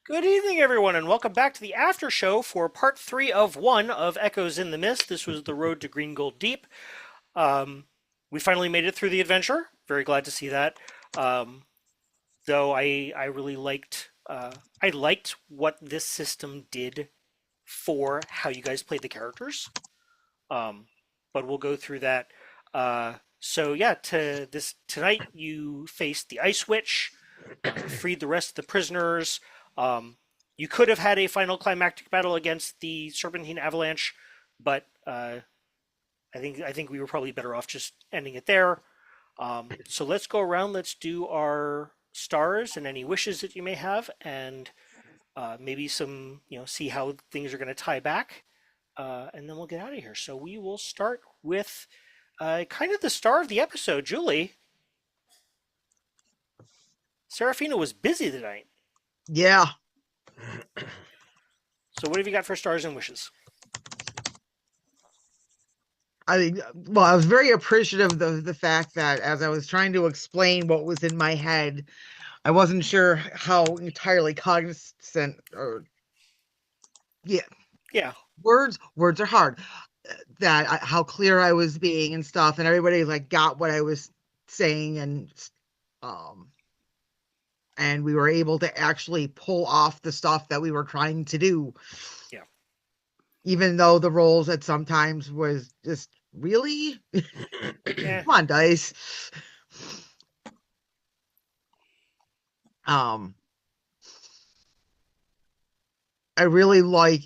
Good evening, everyone, and welcome back to the after show for part three of one of Echoes in the Mist. This was the road to Green Gold Deep. Um, we finally made it through the adventure. Very glad to see that. Um, though I really liked what this system did for how you guys played the characters. Um, but we'll go through that. So yeah, tonight you faced the Ice Witch, freed the rest of the prisoners. Um, you could have had a final climactic battle against the Serpentine Avalanche, but I think we were probably better off just ending it there. So let's go around. Let's do our stars and any wishes that you may have, and maybe some, see how things are going to tie back, and then we'll get out of here. So we will start with kind of the star of the episode, Julie. Serafina was busy tonight. Yeah. So what have you got for stars and wishes? I was very appreciative of the fact that as I was trying to explain what was in my head, I wasn't sure how entirely cognizant or yeah, Yeah. words are hard. How clear I was being and stuff, and everybody got what I was saying, um and we were able to actually pull off the stuff that we were trying to do. Yeah. Even though the roles at sometimes was just really Yeah. come on, dice. Um, I really like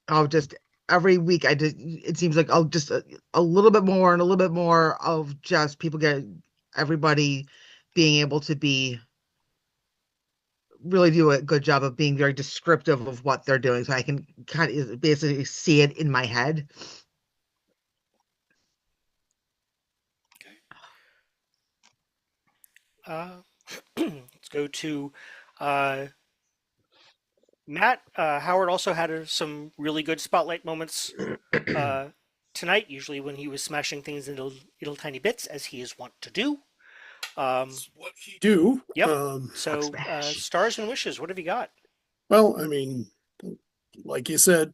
how just every week I did. It seems like I'll just a little bit more and a little bit more of just people get everybody being able to be really do a good job of being very descriptive of what they're doing, so I can kind of basically see it in my head. Let's go to uh, Matt. Howard also had some really good spotlight moments uh, tonight, usually when he was smashing things into little tiny bits, as he is wont to do. Um, That's what he do. yep. Fuck So, smash. stars and wishes, what have you got? Well, I mean, like you said,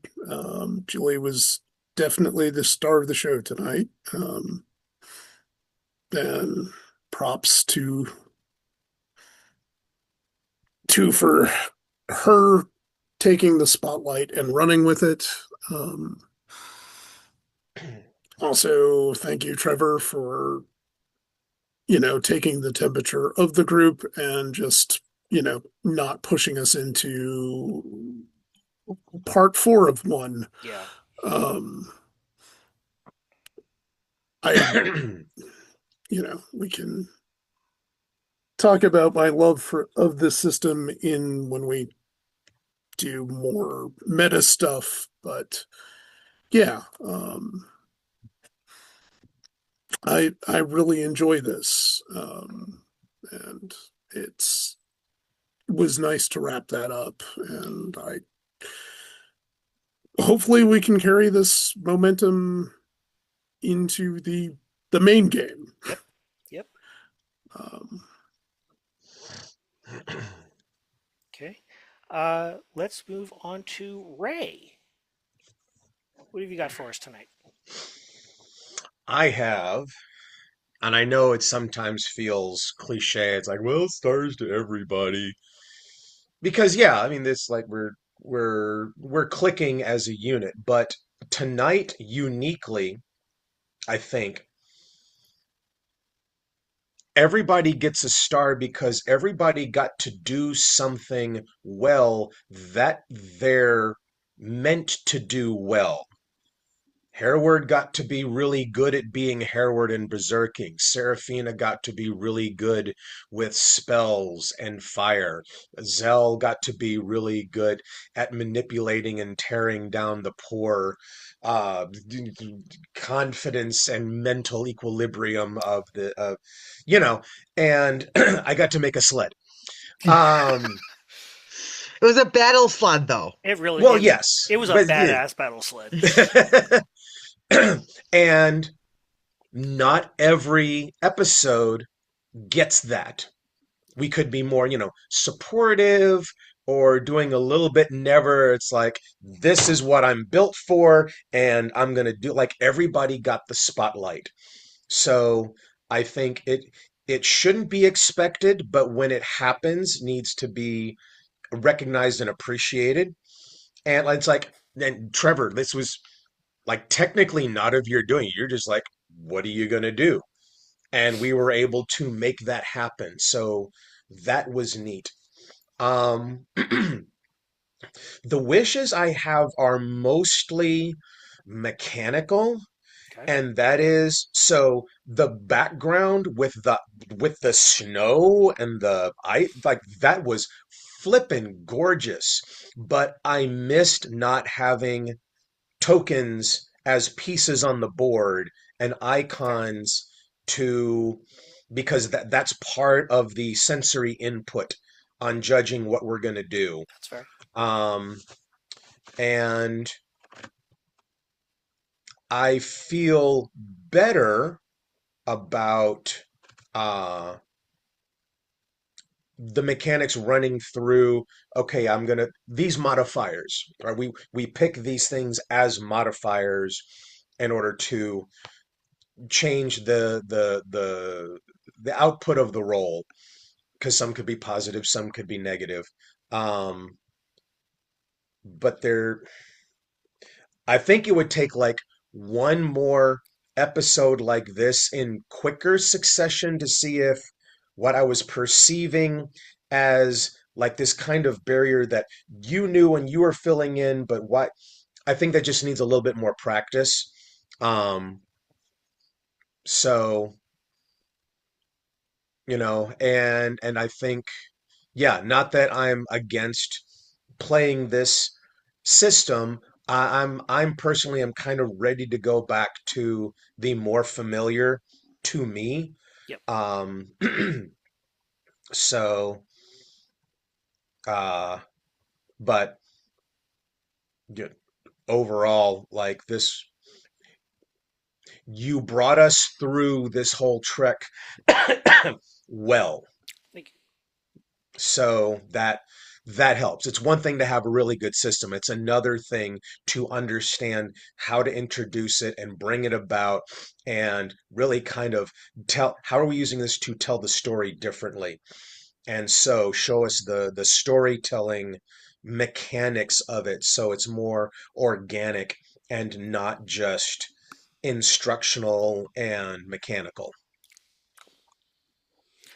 Julie was definitely the star of the show tonight. And props to for her taking the spotlight and running with it. Also, thank you, Trevor, for taking the temperature of the group and just not pushing us into part four of one. Yeah. Um, I, we can talk about my love of this system in when we do more meta stuff, but yeah, I really enjoy this, and it was nice to wrap that up, and I hopefully we can carry this momentum into the main game. Yep. Yep. Um, Okay. Let's move on to Ray. What have you got for us tonight? I have, and I know it sometimes feels cliche. It's like, well, stars to everybody. Because yeah, I mean this like we're clicking as a unit, but tonight uniquely, I think everybody gets a star because everybody got to do something well that they're meant to do well. Hereward got to be really good at being Hereward and berserking. Seraphina got to be really good with spells and fire. Zell got to be really good at manipulating and tearing down the poor confidence and mental equilibrium of and I got to make a sled. Um, It was a battle sled, though. It really, well, it, yes, it was a but badass battle sled. and not every episode gets that. We could be more, supportive or doing a little bit never. It's like, this is what I'm built for, and I'm gonna do, like, everybody got the spotlight. So I think it shouldn't be expected, but when it happens, needs to be recognized and appreciated. And it's like, and Trevor, this was like technically not of your doing. You're just like, what are you gonna do? And we were able to make that happen. So that was neat. Um, the wishes I have are mostly mechanical, Okay. and that is so the background with the snow and the ice, like that was flippin' gorgeous. But I missed not having tokens as pieces on the board and Fair. icons to, because that's part of the sensory input on judging what we're going to do. That's fair. Um, and I feel better about uh, the mechanics running through. Okay, I'm gonna, these modifiers, right? We pick these things as modifiers in order to change the output of the roll, because some could be positive, some could be negative. Um, but there, I think it would take like one more episode like this in quicker succession to see if what I was perceiving as like this kind of barrier that you knew and you were filling in, but what I think that just needs a little bit more practice. Um, so, and I think, yeah, not that I'm against playing this system. I'm personally, I'm kind of ready to go back to the more familiar to me. Yep. Um, so, uh, but yeah, overall, like this, you brought us through this whole trek well. Thank So that helps. It's one thing to have a really good system. It's another thing to understand how to introduce it and bring it about and really kind of tell, how are we using this to tell the story differently? And so show us the storytelling mechanics of it so it's more organic and not just instructional and mechanical.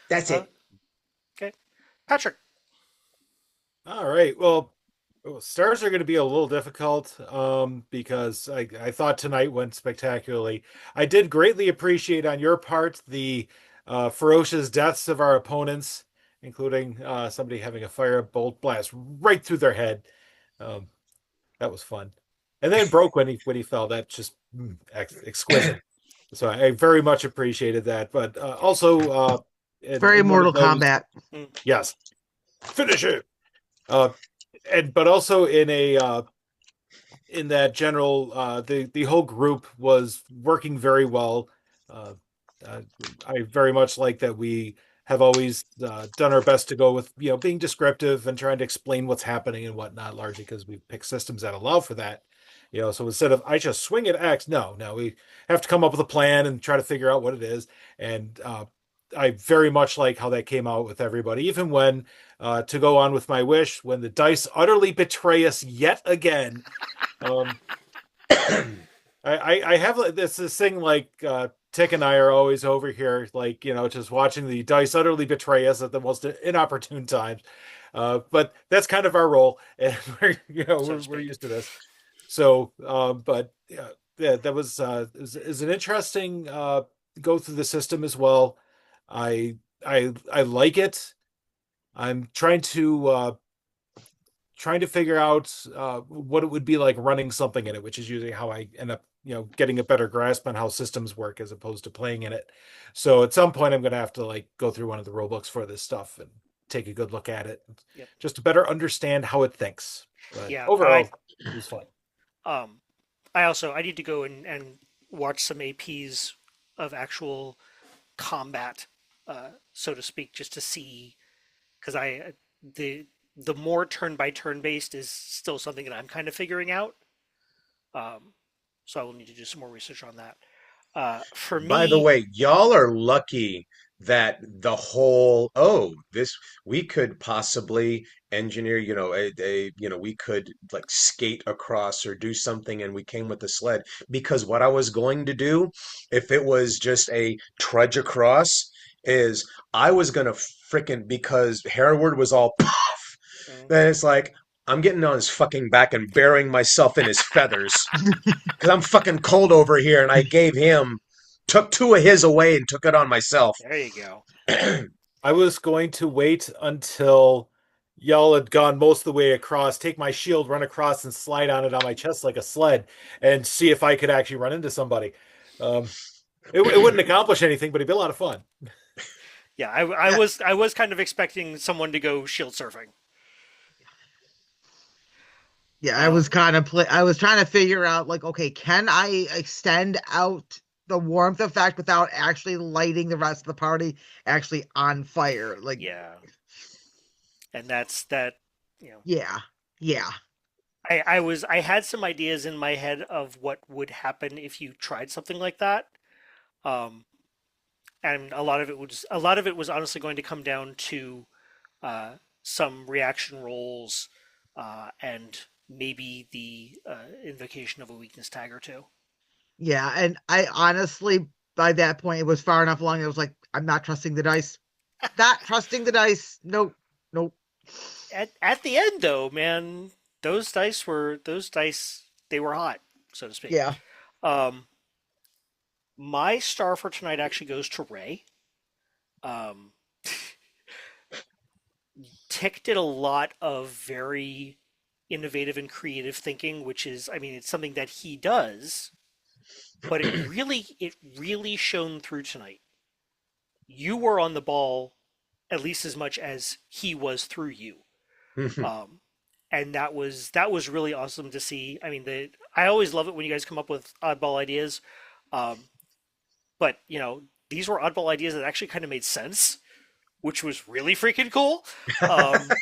That's you. it. Okay. Patrick. All right. Well, stars are going to be a little difficult because I thought tonight went spectacularly. I did greatly appreciate on your part the ferocious deaths of our opponents, including somebody having a firebolt blast right through their head. Um, that was fun. And then broke when he fell. That's just exquisite. So I very much appreciated that. But also, Very in one of Mortal those, Kombat. Mm, yes, finish it. Uh, and but also in that general the whole group was working very well. Uh, uh, I very much like that we have always done our best to go with being descriptive and trying to explain what's happening and whatnot, largely because we pick systems that allow for that. So instead of I just swing at X, no, we have to come up with a plan and try to figure out what it is. And I very much like how that came out with everybody, even when to go on with my wish, when the dice utterly betray us yet again. Um, I have this thing like Tick and I are always over here, like just watching the dice utterly betray us at the most inopportune times. But that's kind of our role, and we're so to we're speak. used to this. So, but yeah, that was is an interesting go through the system as well. I like it. I'm trying to figure out what it would be like running something in it, which is usually how I end up, getting a better grasp on how systems work as opposed to playing in it. So at some point, I'm going to have to like go through one of the rule books for this stuff and take a good look at it, Yep. just to better understand how it thinks. But Yeah. overall, it was fun. Um, I need to go and watch some APs of actual combat, so to speak, just to see because the the more turn by turn based is still something that I'm kind of figuring out. Um, so I will need to do some more research on that. For By the me, way, y'all are lucky that the whole, oh, this we could possibly engineer, we could like skate across or do something and we came with the sled because what I was going to do if it was just a trudge across is I was gonna frickin' because Hereward was all puff, mm, then it's like I'm getting on his fucking back and burying myself in his feathers because I'm fucking cold over here, and I gave him, took two of his away and took it on myself. there you go. I was going to wait until y'all had gone most of the way across, take my shield, run across, and slide on it on my chest like a sled, and see if I could actually run into somebody. Um, it wouldn't accomplish anything, but it'd be a lot of fun. Yeah, I Yeah, was I was kind of expecting someone to go shield surfing. yeah. Um, I was trying to figure out like, okay, can I extend out the warmth effect without actually lighting the rest of the party actually on fire? Like, yeah, and that's that. You know, yeah, yeah, I had some ideas in my head of what would happen if you tried something like that. Um, and a lot of it was honestly going to come down to some reaction rolls and maybe the invocation of a weakness tag or two. yeah. And I honestly, by that point, it was far enough along. I was like, I'm not trusting the dice. Not trusting the dice. Nope, nope. At the end, though, man, those dice they were hot, so to speak. Yeah, Um, my star for tonight actually goes to Ray. Um, Tick did a lot of very innovative and creative thinking, which is, I mean, it's something that he does, but it really shone through tonight. You were on the ball at least as much as he was through you. Um, and that was really awesome to see. I mean, I always love it when you guys come up with oddball ideas, um, but these were oddball ideas that actually kind of made sense, which was really freaking cool. Um,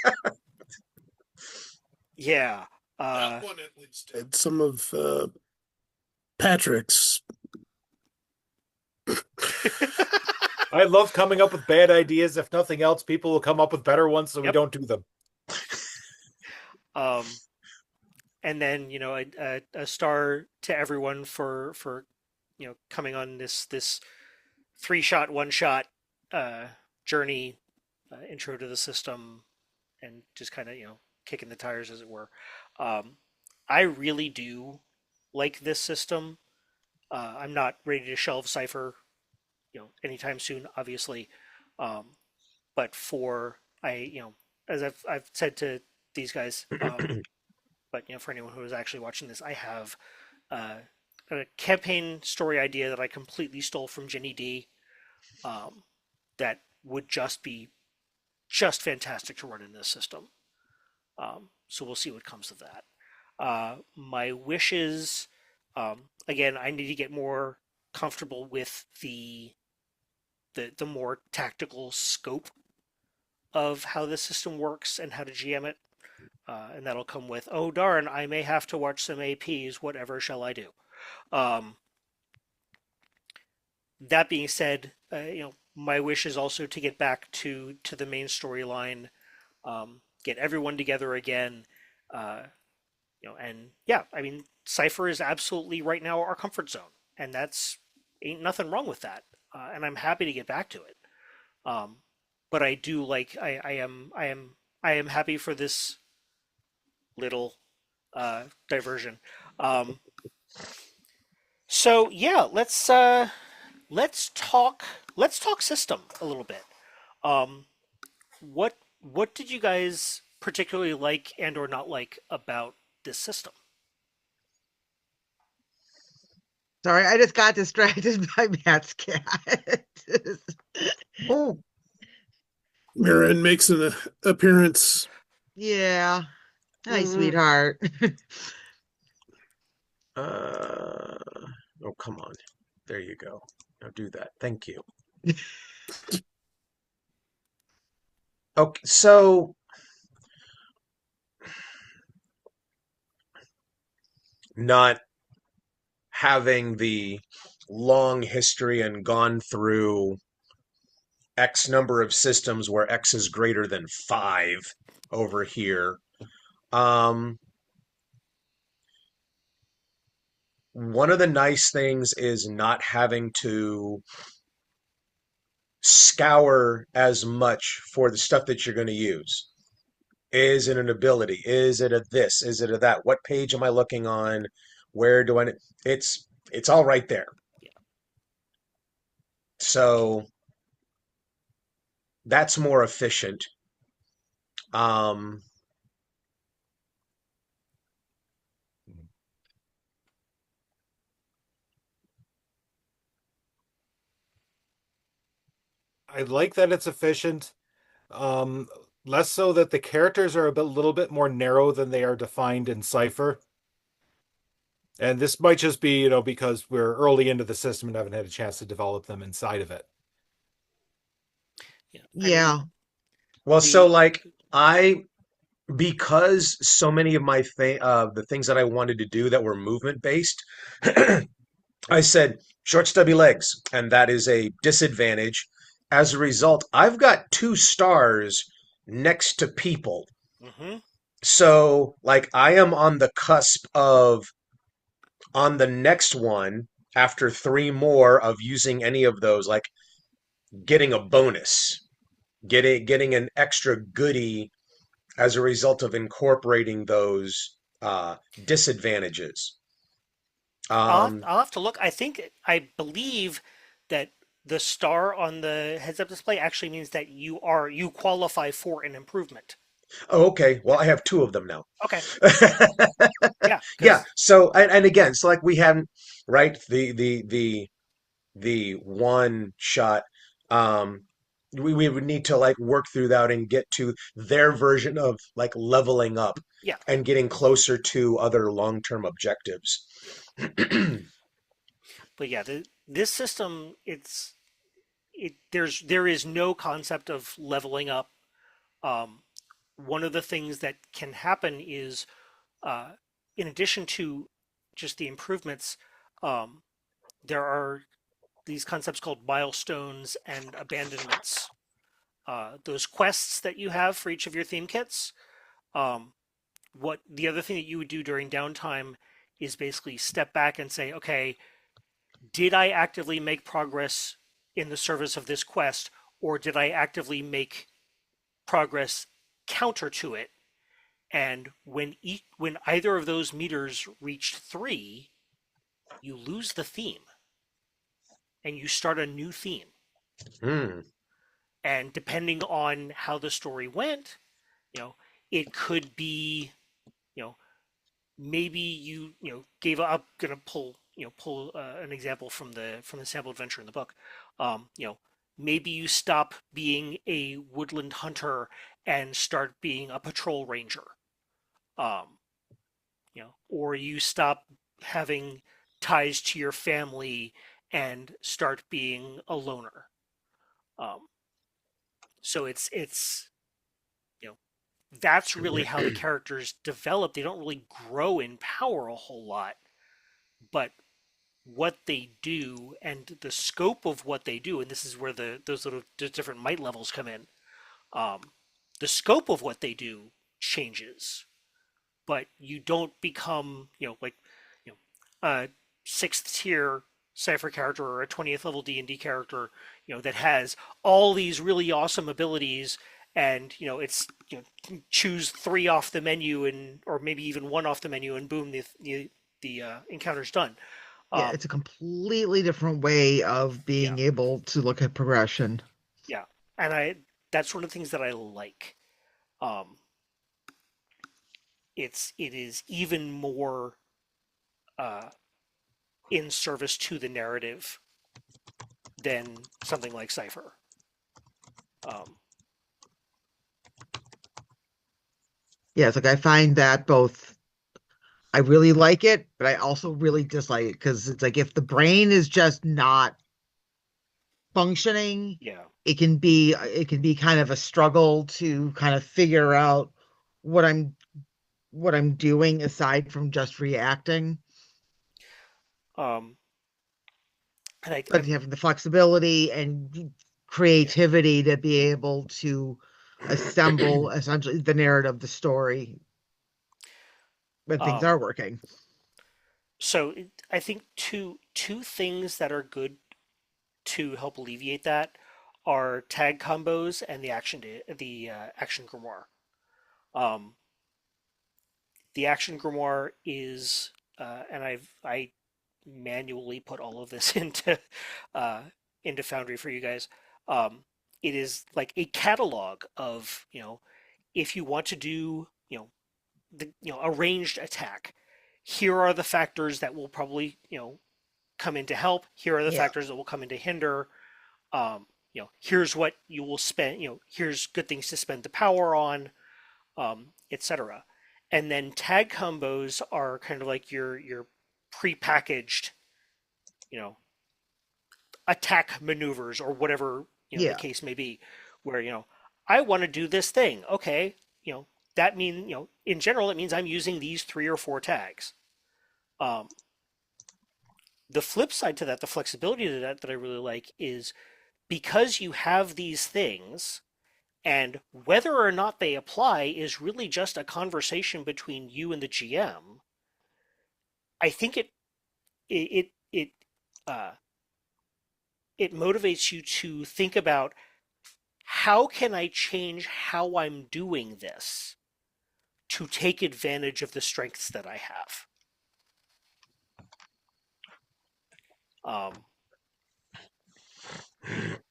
yeah, That uh, one at least had some of Patrick's. I love coming up with bad ideas. If nothing else, people will come up with better ones, so we yep. don't do them. Um, and then a star to everyone for coming on this 3-shot, 1-shot uh, journey, intro to the system, and just kind of kicking the tires as it were. Um, I really do like this system. I'm not ready to shelve Cypher, anytime soon, obviously. Um, but as I've said to these guys, but for anyone who is actually watching this, I have uh, a campaign story idea that I completely stole from Jenny D. Um, that would just fantastic to run in this system. So we'll see what comes of that. My wishes, again, I need to get more comfortable with the more tactical scope of how the system works and how to GM it. And that'll come with, oh darn, I may have to watch some APs. Whatever shall I do? Um, that being said, my wish is also to get back to the main storyline, get everyone together again, uh, and yeah, I mean, Cypher is absolutely right now our comfort zone, and that's ain't nothing wrong with that, and I'm happy to get back to it. Um, but I do like I am happy for this little diversion. Um, so yeah, let's talk system a little bit. Um, what did you guys particularly like and or not like about this system? sorry, I just got distracted by Matt's cat. Oh, Mirren makes an appearance. Yeah, hi, mm, sweetheart. uh, oh, come on. There you go. Now do that. Thank you. Okay, so not having the long history and gone through X number of systems where X is greater than 5 over here. Um, One of the nice things is not having to scour as much for the stuff that you're going to use. Is it an ability? Is it a this? Is it a that? What page am I looking on? Where do I? It's all right there. So that's more efficient. Um, I like that it's efficient. Um, Less so that the characters are little bit more narrow than they are defined in Cypher. And this might just be, because we're early into the system and haven't had a chance to develop them inside of it. Yeah, I Yeah. mean well, so the like I because so many of the things that I wanted to do that were movement based, I said short stubby legs, and that is a disadvantage. As a result, I've got 2 stars next to people. hmm So, like, I am on the cusp of on the next one after 3 more of using any of those, like getting a bonus, getting an extra goodie as a result of incorporating those disadvantages. Um, I'll have to look. I believe that the star on the heads-up display actually means that you qualify for an improvement. oh, okay. Well, Yeah. I have 2 of them now. Okay. Yeah. Yeah. Because So, and again, so like we haven't, right? The one shot. Um, we would need to like work through that and get to their version of like leveling up yeah. and getting closer to other long-term objectives. Yeah. But yeah, this system there is no concept of leveling up. Um, One of the things that can happen is uh, in addition to just the improvements, um, there are these concepts called milestones and abandonments. Those quests that you have for each of your theme kits. Um, what the other thing that you would do during downtime is basically step back and say, okay, did I actively make progress in the service of this quest, or did I actively make progress counter to it? And when either of those meters reached 3, you lose the theme and you start a new theme. Hmm. And depending on how the story went, you know, it could be, you know, maybe gave up. Gonna pull an example from the sample adventure in the book. Maybe you stop being a woodland hunter and start being a patrol ranger. Um, or you stop having ties to your family and start being a loner. Um, so it's you know that's really how the characters develop. They don't really grow in power a whole lot, but what they do and the scope of what they do, and this is where those little different might levels come in. Um, the scope of what they do changes, but you don't become, like, a sixth tier Cypher character or a 20th level D&D character, that has all these really awesome abilities, and it's choose 3 off the menu, and or maybe even 1 off the menu, and boom, the encounter's done. Yeah, Um, it's a completely different way of yeah, being able to look at progression. yeah, and that's one of the things that I like. Um, it is even more uh, in service to the narrative than something like Cypher. Um, Yeah, it's like I find that both I really like it, but I also really dislike it because it's like if the brain is just not functioning, yeah, it can be kind of a struggle to kind of figure out what I'm what I'm doing aside from just reacting. Um, and But I'm having the flexibility and yeah. creativity to be able to assemble essentially the narrative, the story when things Um, are working. so I think two things that are good to help alleviate that are tag combos and the action grimoire. Um, the action grimoire is, and I manually put all of this uh, into Foundry for you guys. Um, it is like a catalog of, if you want to do, a ranged attack, here are the factors that will probably, come in to help. Here are the Yeah. factors that will come in to hinder. Here's what you will spend. Here's good things to spend the power on, etc. And then tag combos are kind of like your prepackaged, you know, attack maneuvers or whatever the Yeah. case may be, where I want to do this thing. Okay, that mean in general it means I'm using these 3 or 4 tags. Um, the flip side to that, the flexibility to that I really like is because you have these things, and whether or not they apply is really just a conversation between you and the GM. I think it it uh, it motivates you to think about how can I change how I'm doing this to take advantage of the strengths that I have. Um,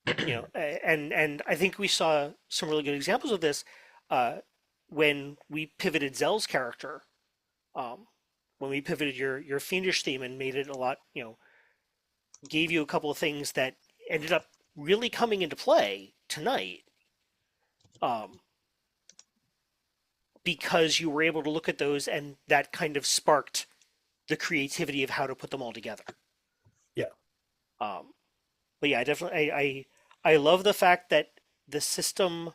and I think we saw some really good examples of this uh, when we pivoted Zell's character. Um, when we pivoted your fiendish theme and made it a lot, gave you a couple of things that ended up really coming into play tonight. Um, because you were able to look at those and that kind of sparked the creativity of how to put them all together. Yeah. Um, but yeah, I love the fact that the system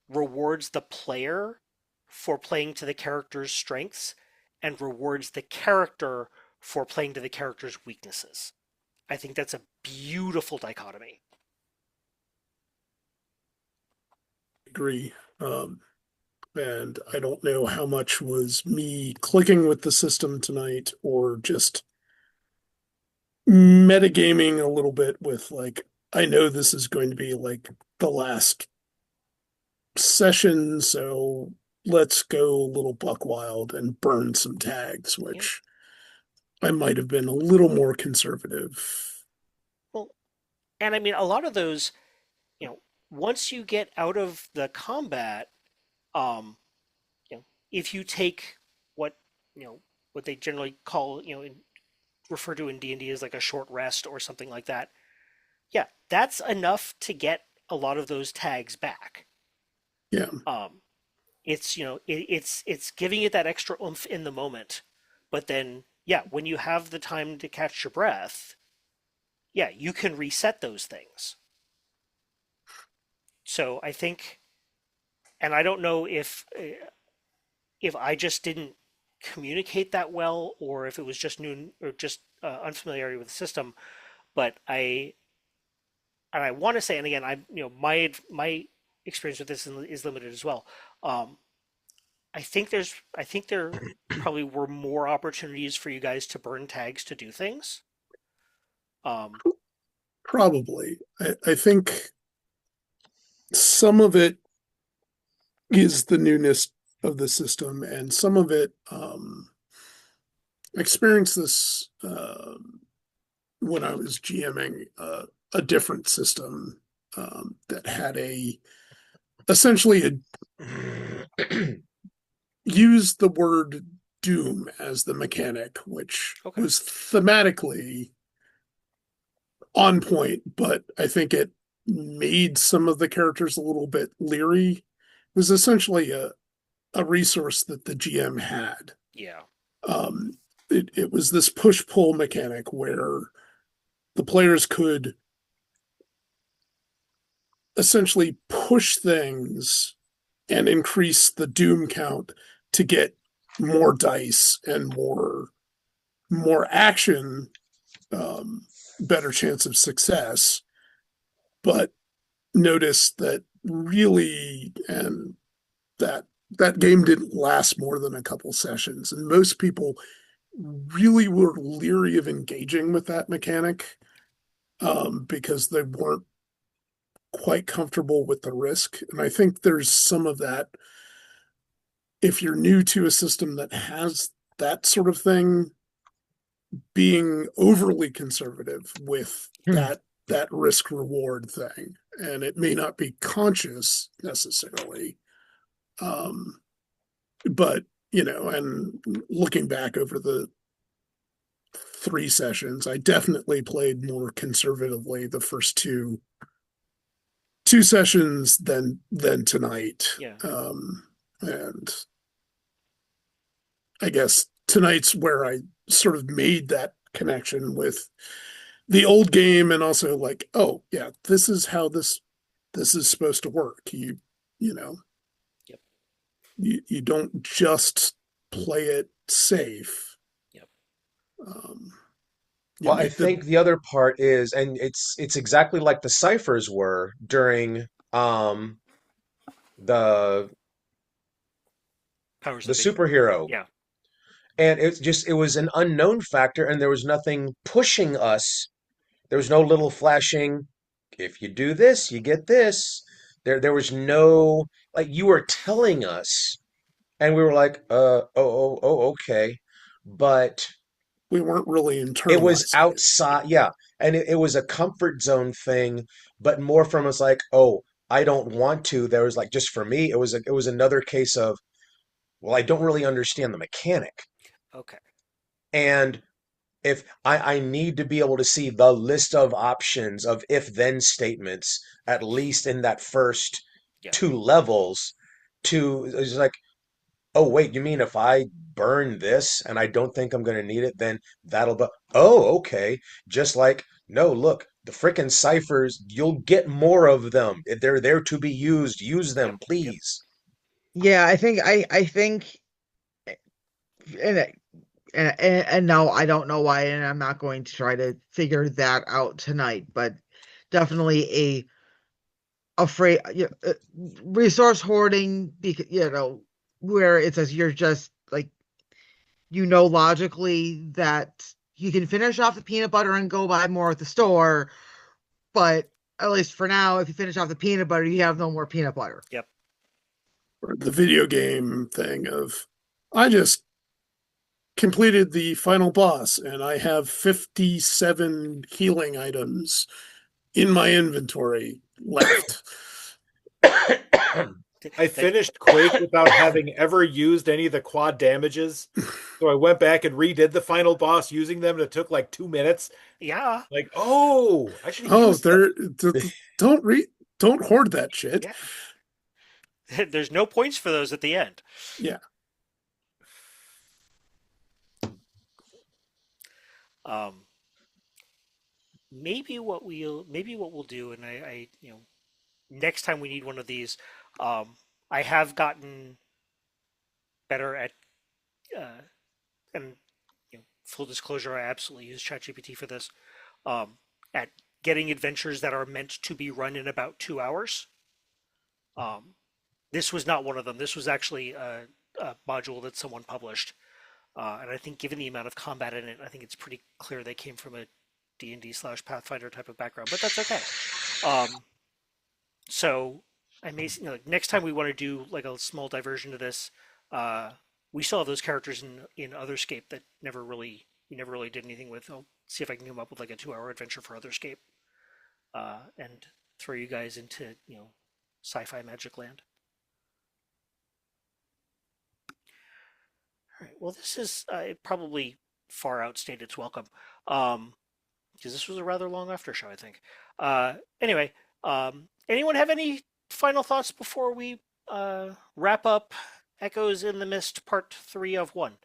rewards the player for playing to the character's strengths and rewards the character for playing to the character's weaknesses. I think that's a beautiful dichotomy. Agree. And I don't know how much was me clicking with the system tonight or just metagaming a little bit with like, I know this is going to be like the last session, so let's go a little buck wild and burn some tags, Yeah. which I might have been a little more conservative. Well, and I mean, a lot of those, once you get out of the combat, um, if you take what, what they generally call, refer to in D&D as like a short rest or something like that, yeah, that's enough to get a lot of those tags back. Yeah, Um, it's giving it that extra oomph in the moment, but then yeah, when you have the time to catch your breath, yeah, you can reset those things. So I think, and I don't know if I just didn't communicate that well, or if it was just new or just unfamiliarity with the system. But I want to say, and again, my experience with this is limited as well. Um, I think there probably were more opportunities for you guys to burn tags to do things. Um, probably. I think some of it is the newness of the system, and some of it, I experienced this when I was GMing a different system that had essentially used the word doom as the mechanic, which okay, was thematically on point, but I think it made some of the characters a little bit leery. It was essentially a resource that the GM had. yeah, Um, it was this push pull mechanic where the players could essentially push things and increase the doom count to get more dice and more action better chance of success. But notice that really, and that that game didn't last more than a couple sessions, and most people really were leery of engaging with that mechanic because they weren't quite comfortable with the risk. And I think there's some of that if you're new to a system that has that sort of thing, being overly conservative with that risk reward thing. And it may not be conscious necessarily. Um, but and looking back over the 3 sessions, I definitely played more conservatively the first two sessions than tonight. Yeah. And I guess tonight's where I sort of made that connection with the old game, and also like, oh yeah, this is how this is supposed to work. You know, Yep. you don't just play it safe. Yep. You Well, I make the think the other part is, and it's exactly like the ciphers were during the Powers the that be. superhero. Yeah. And it was an unknown factor, and there was nothing pushing us. There was no little flashing, if you do this, you get this. There was no, like, you were telling us, and we were like, okay. But we weren't really it was internalizing it. outside, yeah. And it was a comfort zone thing, but more from us like, oh, I don't want to. There was like, just for me, it was another case of, well, I don't really understand the mechanic. Okay. And if I need to be able to see the list of options of if then statements, at least in that first Yeah. 2 levels, to it's like, oh wait, you mean if I burn this and I don't think I'm going to need it, then that'll be, oh, okay. Just like, no, look, the frickin' ciphers, you'll get more of them. If they're there to be used, use Yep. them, Yep. please. Yeah, I think and and now I don't know why, and I'm not going to try to figure that out tonight, but definitely afraid resource hoarding, because where it says you're just like, logically that you can finish off the peanut butter and go buy more at the store, but at least for now, if you finish off the peanut butter, you have no more peanut butter. Yep. Or the video game thing of, I just completed the final boss and I have 57 healing items in my inventory left. I finished Quake without having ever used any of the quad damages. So I went back and redid the final boss using them, and it took like 2 minutes. Yeah. Like, oh, I should Oh, use them. don't hoard that shit. Yeah. There's no points for those at the end. Yeah. Um, maybe what we'll do, and I next time we need one of these, I have gotten better at uh, and full disclosure, I absolutely use ChatGPT for this, at getting adventures that are meant to be run in about 2 hours. Um, this was not one of them. This was actually a module that someone published. And I think given the amount of combat in it, I think it's pretty clear they came from a D&D/Pathfinder type of background, but that's okay. So I may, next time we want to do like a small diversion to this, uh, we still have those characters in Otherscape that we never really did anything with. I'll see if I can come up with like a 2 hour adventure for Otherscape, and throw you guys into sci-fi magic land. All right. Well, this is it probably far outstayed its welcome, because this was a rather long after show, I think. Anyway, anyone have any final thoughts before we wrap up Echoes in the Mist Part 3 of 1?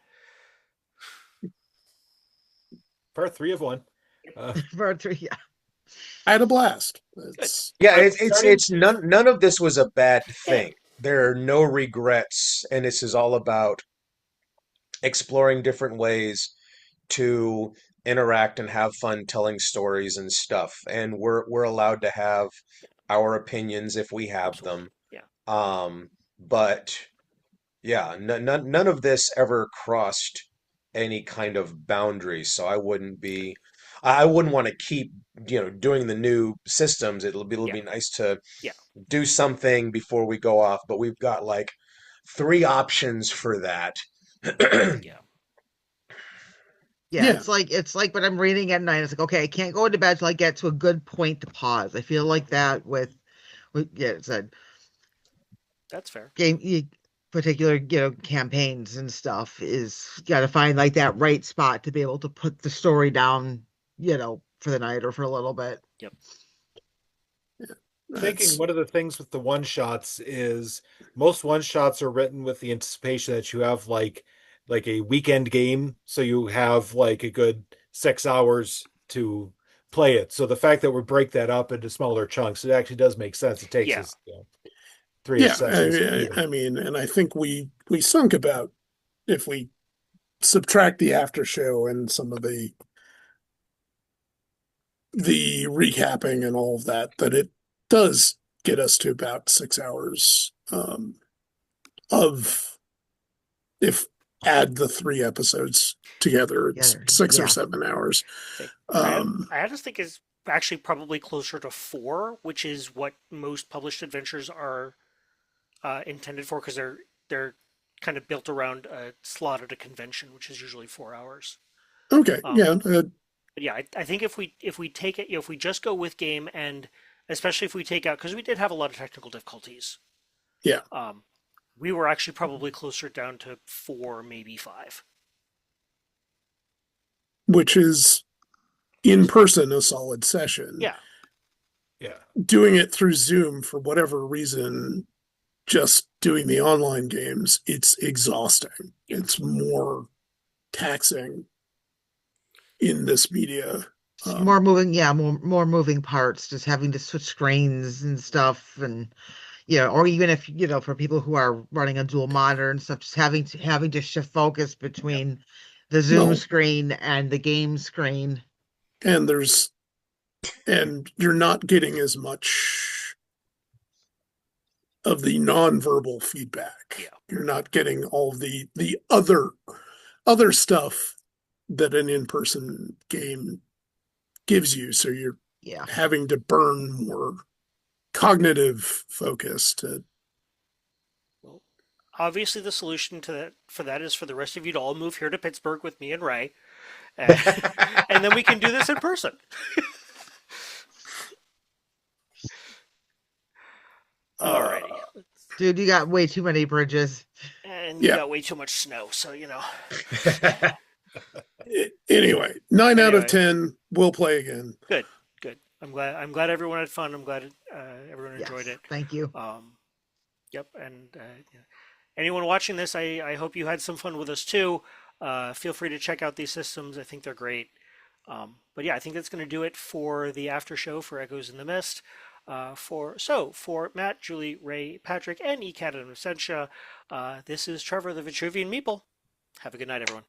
Part 3 of 1. For 3, yeah. I had a blast. Good. Yeah, I'm it's starting it's none of this was a bad Yeah. thing. There are no regrets, and this is all about exploring different ways to interact and have fun telling stories and stuff. And we're allowed to have our opinions if we have Absolutely. them. Yeah. Um, but yeah, none of this ever crossed any kind of boundaries, so I wouldn't want to keep, doing the new systems. It'll Yeah. be nice to Yeah. do something before we go off, but we've got like three options for that. Yeah. Yeah, Yeah, it's like when I'm reading at night, it's like, okay, I can't go into bed till I get to a good point to pause. I feel like that with yeah, it's a That's fair. game particular, campaigns and stuff is got to find like that right spot to be able to put the story down, for the night or for a little bit. Yep. Thinking that's one of the things with the one shots is most one shots are written with the anticipation that you have like a weekend game, so you have like a good 6 hours to play it. So the fact that we break that up into smaller chunks, it actually does make sense. It takes Yeah. us, three yeah. sessions to do I it. mean, and I think we sunk about, if we subtract the after show and some of the recapping and all of that, that it does get us to about 6 hours of, if add the three episodes together, Yeah, it's 6 or 7 hours. Say, Um, I just think is actually probably closer to 4, which is what most published adventures are intended for, because they're kind of built around a slot at a convention, which is usually 4 hours. okay, Um, yeah, but yeah, I think if we take it, if we just go with game, and especially if we take out, because we did have a lot of technical difficulties, yeah, um, we were actually probably closer down to 4, maybe 5. which is in person a solid session. Yeah, Yeah. Doing it through Zoom for whatever reason, just doing the online games, it's exhausting. yeah. It's more taxing in this media. more Um, moving, yeah, more moving parts, just having to switch screens and stuff, and or even if for people who are running a dual monitor and stuff, just having to shift focus Yep. between the Zoom well, screen and the game screen. and there's and you're not getting as much of the nonverbal feedback. Yeah. You're not getting all the other stuff that an in-person game gives you. So you're Yeah. having to burn more cognitive focus to. Well, obviously the solution to that for that is for the rest of you to all move here to Pittsburgh with me and Ray, and, and then we can do this in person. Alrighty, Uh, Dude, you got way too many bridges. and you yeah. got way too much snow, so Anyway, 9 out of Anyway, 10. We'll play again. good, good. I'm glad everyone had fun. I'm glad everyone enjoyed Yes, it. thank you. Um, yep, and yeah. Anyone watching this, I hope you had some fun with us too. Feel free to check out these systems. I think they're great. But yeah, I think that's going to do it for the after show for Echoes in the Mist. For Matt, Julie, Ray, Patrick, and ECAT and Essentia, this is Trevor the Vitruvian Meeple. Have a good night, everyone.